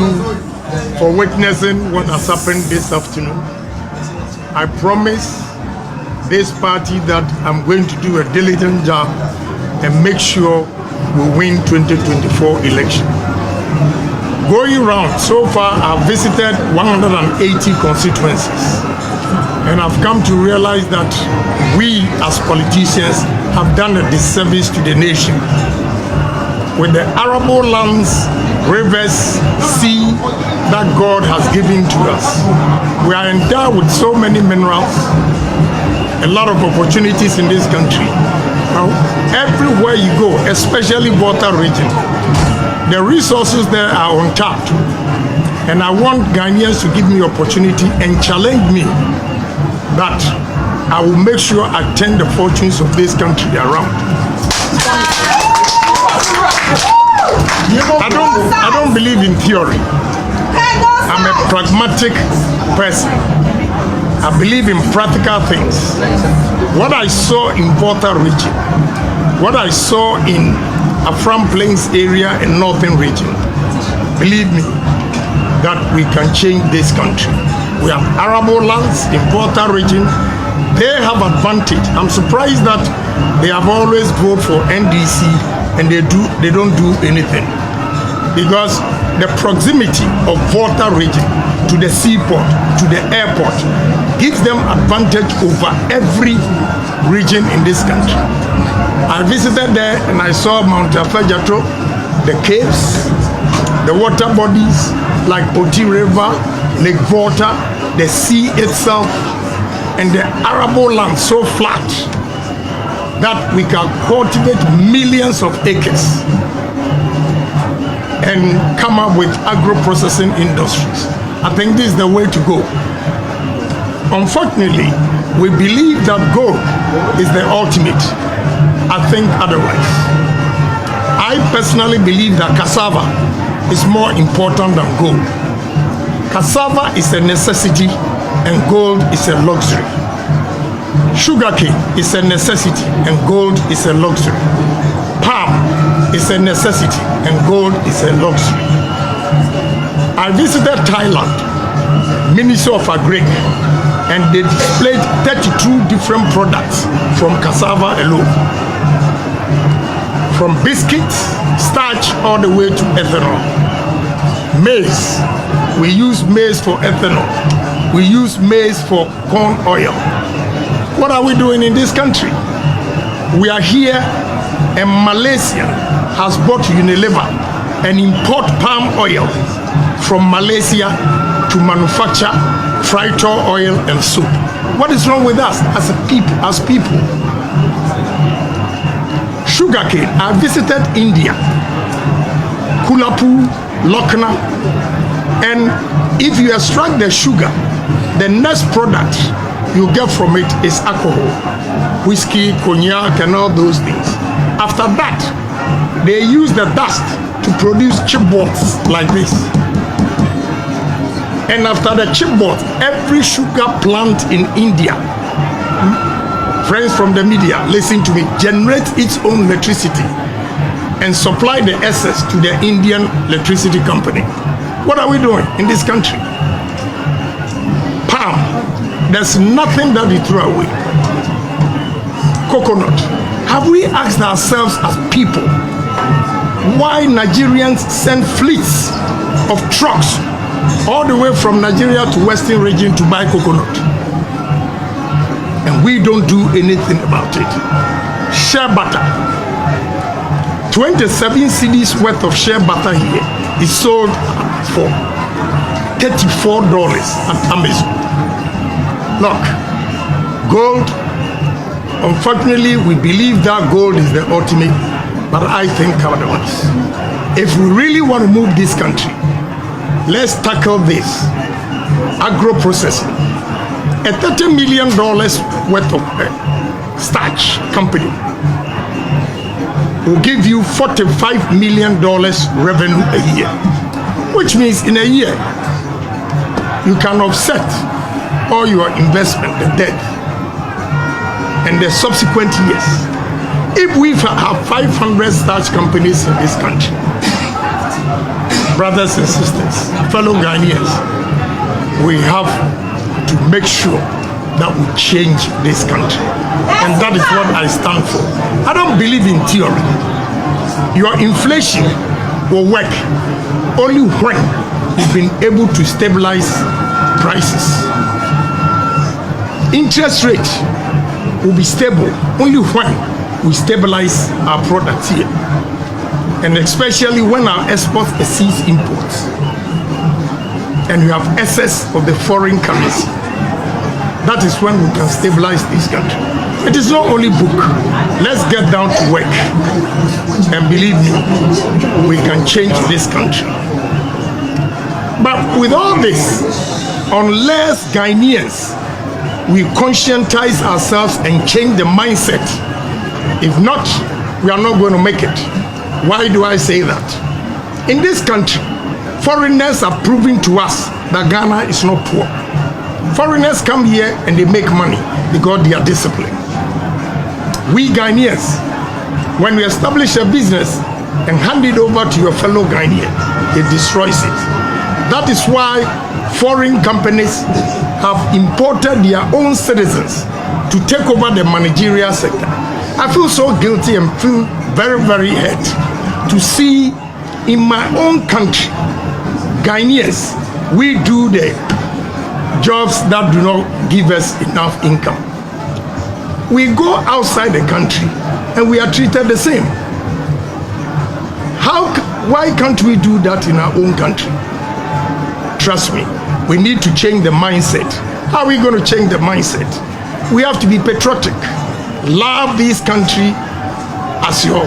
you for witnessing what has happened this afternoon. I promise this party that I'm going to do a diligent job and make sure we win 2024 election. Going round, so far I've visited 180 constituencies, and I've come to realize that we as politicians have done a disservice to the nation. With the arable lands, rivers, sea that God has given to us, we are endowed with so many minerals, a lot of opportunities in this country. Now, everywhere you go, especially water region, the resources there are untapped. And I want Ghanaians to give me opportunity and challenge me that I will make sure I turn the fortunes of this country around. I don't believe in theory. I'm a pragmatic person. I believe in practical things. What I saw in Volta region, what I saw in Afram Plains area and Northern region, believe me, that we can change this country. We have arable lands in Volta region. They have advantage. I'm surprised that they have always voted for NDC and they don't do anything, because the proximity of Volta region to the seaport, to the airport, gives them advantage over every region in this country. I visited there and I saw Mount Afejato, the caves, the water bodies like Oti River, Lake Volta, the sea itself, and the arable land so flat that we can cultivate millions of acres and come up with agro-processing industries. I think this is the way to go. Unfortunately, we believe that gold is the ultimate. I think otherwise. I personally believe that cassava is more important than gold. Cassava is a necessity and gold is a luxury. Sugarcane is a necessity and gold is a luxury. Palm is a necessity and gold is a luxury. I visited Thailand, Ministry of Agri, and they displayed 32 different products from cassava alone. From biscuits, starch, all the way to ethanol. Maize, we use maize for ethanol. We use maize for corn oil. What are we doing in this country? We are here and Malaysia has bought Unilever and import palm oil from Malaysia to manufacture frito oil and soup. What is wrong with us as people? Sugarcane. I visited India, Kulapur, Lucknow, and if you extract the sugar, the next product you get from it is alcohol, whiskey, cognac, and all those things. After that, they use the dust to produce chipboards like this. And after the chipboard, every sugar plant in India, friends from the media, listen to me, generate its own electricity and supply the excess to the Indian electricity company. What are we doing in this country? Palm, there's nothing that we throw away. Coconut, have we asked ourselves as people why Nigerians send fleets of trucks all the way from Nigeria to Western region to buy coconut? And we don't do anything about it. Shea butter, 27 cedis worth of shea butter here is sold for $34 at Amazon. Look, gold, unfortunately, we believe that gold is the ultimate, but I think otherwise. If we really want to move this country, let's tackle this agro-processing. A $30 million worth of starch company will give you $45 million revenue a year, which means in a year you can offset all your investment, the debt, and the subsequent years. If we have 500 starch companies in this country, brothers and sisters, fellow Ghanaians, we have to make sure that we change this country. And that is what I stand for. I don't believe in theory. Your inflation will work only when you've been able to stabilize prices. Interest rate will be stable only when we stabilize our products here. And especially when our exports exceeds imports. And we have excess of the foreign currency. That is when we can stabilize this country. It is not only book. Let's get down to work. And believe me, we can change this country. But with all this, unless Ghanaians, we conscientize ourselves and change the mindset, if not, we are not going to make it. Why do I say that? In this country, foreigners are proving to us that Ghana is not poor. Foreigners come here and they make money because they are disciplined. We Ghanaians, when we establish a business and hand it over to your fellow Ghanaian, it destroys it. That is why foreign companies have imported their own citizens to take over the managerial sector. I feel so guilty and feel very, very hurt to see in my own country, Ghanaians, we do the jobs that do not give us enough income. We go outside the country and we are treated the same. Why can't we do that in our own country? Trust me, we need to change the mindset. How are we going to change the mindset? We have to be patriotic. Love this country as your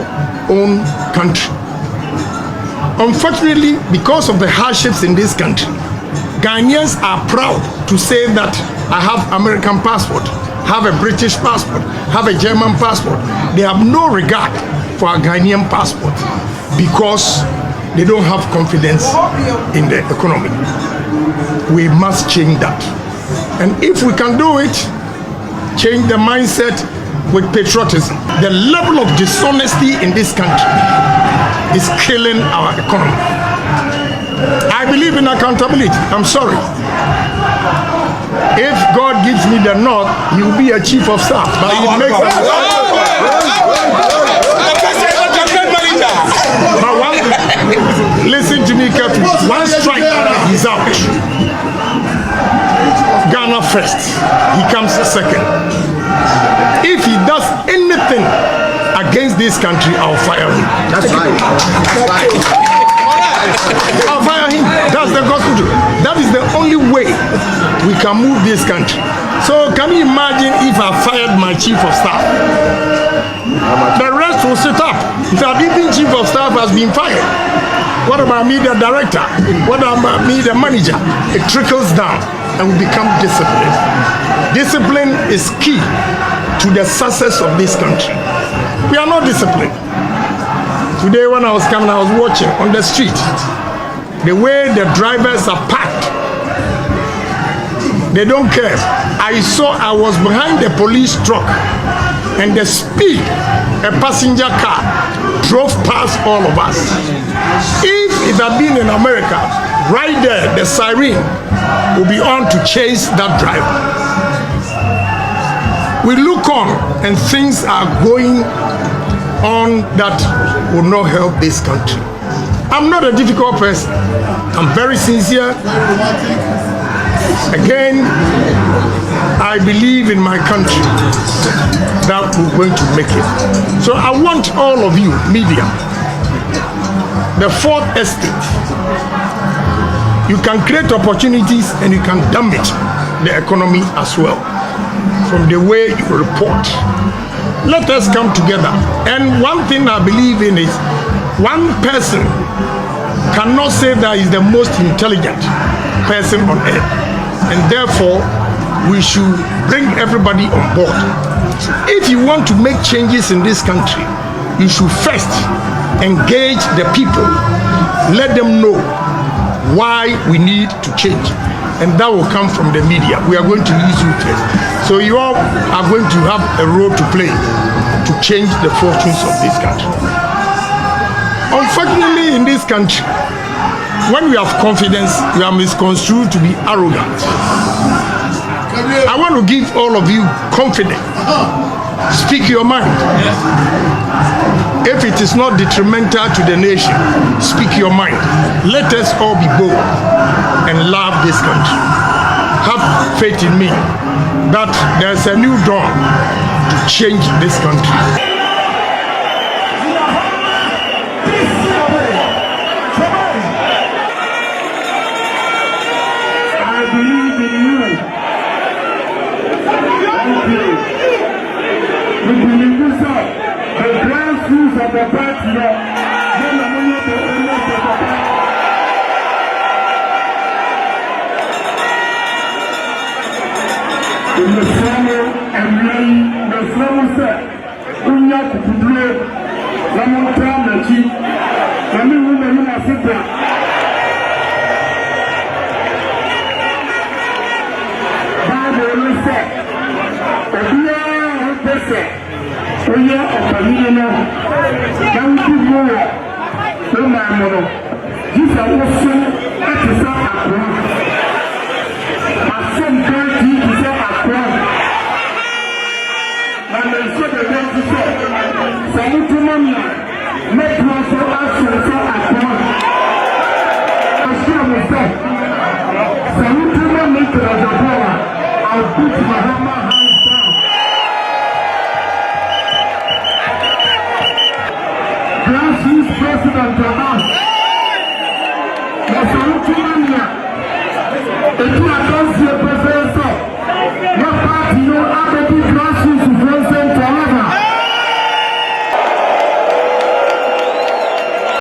own country. Unfortunately, because of the hardships in this country, Ghanaians are proud to say that I have American passport, have a British passport, have a German passport. They have no regard for a Ghanaian passport because they don't have confidence in the economy. We must change that. And if we can do it, change the mindset with patriotism. The level of dishonesty in this country is killing our economy. I believe in accountability. I'm sorry. If God gives me the nod, he will be a chief of staff. But it makes sense. But listen to me carefully. One strike, he's out. Ghana first. He comes second. If he does anything against this country, I'll fire him. That's right. I'll fire him. That's the gospel. That is the only way we can move this country. So can you imagine if I fired my chief of staff? The rest will sit up. If our chief of staff has been fired, what about me, the director? What about me, the manager? It trickles down and we become disciplined. Discipline is key to the success of this country. We are not disciplined. Today when I was coming, I was watching on the street, the way the drivers are packed. They don't care. I was behind the police truck and the speed a passenger car drove past all of us. If it had been in America, right there, the siren will be on to chase that driver. We look on and things are going on that will not help this country. I'm not a difficult person. I'm very sincere. Again, I believe in my country that we're going to make it. So I want all of you, media, the fourth estate, you can create opportunities and you can damage the economy as well from the way you report. Let us come together. And one thing I believe in is one person cannot say that he's the most intelligent person on earth. And therefore, we should bring everybody on board. If you want to make changes in this country, you should first engage the people. Let them know why we need to change. And that will come from the media. We are going to use you first. So you all are going to have a role to play to change the fortunes of this country. Unfortunately, in this country, When we have confidence, we are misconstrued to be arrogant. I want to give all of you confidence. Speak your mind. If it is not detrimental to the nation, speak your mind. Let us all be bold and love this country. Have faith in me that there's a new dawn to change this country. We believe this the grassroots of the party in the summer and rain, the summer set, Unya Kupudre, Lamonta Machi, Nami Woman Sita. Bible said, Oye ọ̀pọ̀lọpọ̀ náà dáwùjú mọ́wọ́ tó máa mọ̀rọ̀ jíṣà wọ́n fún láti sá àkùrọ̀ àṣọ nǹkan tí kì í sá àkùrọ̀ lànà ìṣẹ́bẹ̀rẹ̀ ti sọ sàmútúmọ̀ nà mẹ́tò ọ̀ṣọ́ àṣọ sá àkùrọ̀ àṣọ àmọ̀fẹ́ sàmútúmọ̀ mẹ́tò ọ̀dọ̀bọ̀ wa àbúrò Mahama. Grassroots president of us. That's all to Mania. If you are going to see a professor, your party, your other